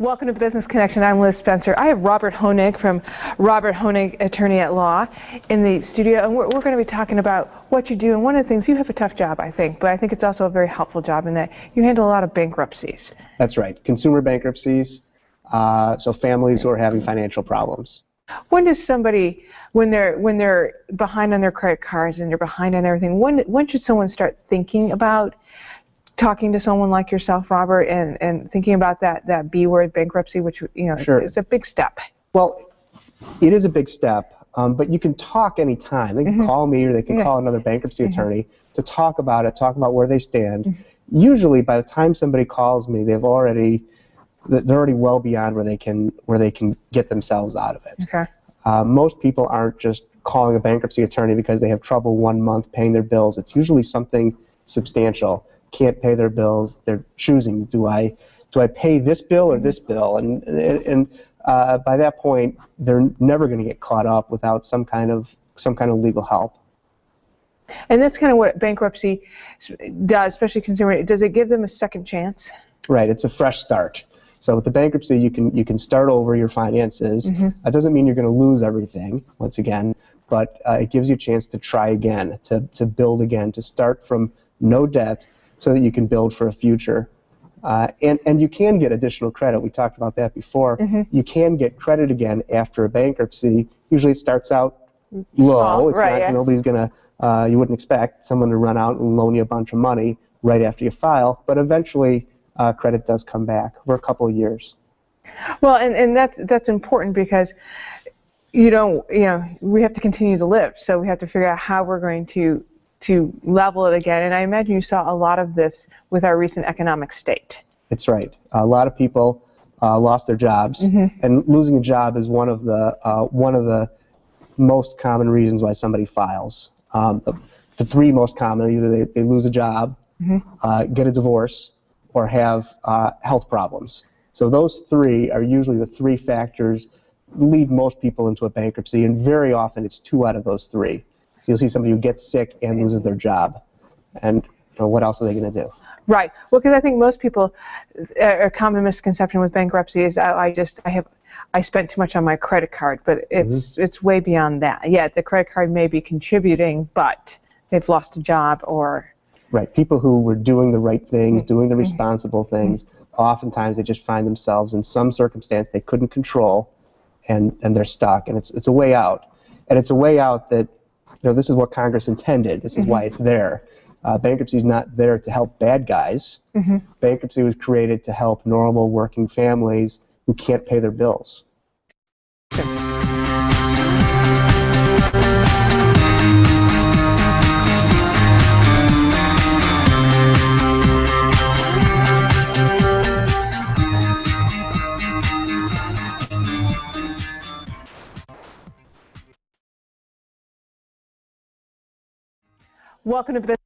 Welcome to Business Connection. I'm Liz Spencer. I have Robert Honig from Robert Honig, Attorney at Law, in the studio, and we're going to be talking about what you do. And one of the things, you have a tough job, I think, but I think it's also a very helpful job in that you handle a lot of bankruptcies. That's right. Consumer bankruptcies, so families who are having financial problems. When does somebody, when they're behind on their credit cards and they're behind on everything, when should someone start thinking about talking to someone like yourself, Robert, and thinking about that B word, bankruptcy, which, you know, Sure. is a big step? Well, it is a big step, but you can talk anytime. They can call me or they can call another bankruptcy attorney to talk about it, talk about where they stand. Usually, by the time somebody calls me, they're already well beyond where they can get themselves out of it. Okay. Most people aren't just calling a bankruptcy attorney because they have trouble 1 month paying their bills. It's usually something substantial. Can't pay their bills. They're choosing, do I pay this bill or this bill? And by that point, they're never going to get caught up without some kind of legal help. And that's kind of what bankruptcy does, especially consumer. Does it give them a second chance? Right. It's a fresh start. So with the bankruptcy, you can start over your finances. That doesn't mean you're going to lose everything, once again, but it gives you a chance to try again, to build again, to start from no debt, so that you can build for a future. And you can get additional credit. We talked about that before. You can get credit again after a bankruptcy. Usually it starts out low. Nobody's going to, you wouldn't expect someone to run out and loan you a bunch of money right after you file, but eventually credit does come back for a couple of years. Well, and that's important because we have to continue to live, so we have to figure out how we're going to level it again. And I imagine you saw a lot of this with our recent economic state. That's right. A lot of people lost their jobs, and losing a job is one of the most common reasons why somebody files. The three most common: either they lose a job, get a divorce, or have health problems. So those three are usually the three factors lead most people into a bankruptcy, and very often it's two out of those three. So you'll see somebody who gets sick and loses their job, and what else are they going to do? Right. Well, because I think most people, a common misconception with bankruptcy is I spent too much on my credit card, but it's way beyond that. Yeah, the credit card may be contributing, but they've lost a job or. Right. People who were doing the right things, doing the responsible things, oftentimes they just find themselves in some circumstance they couldn't control, and they're stuck, and it's a way out, and it's a way out that. This is what Congress intended. This is why it's there. Bankruptcy is not there to help bad guys. Bankruptcy was created to help normal working families who can't pay their bills. Welcome to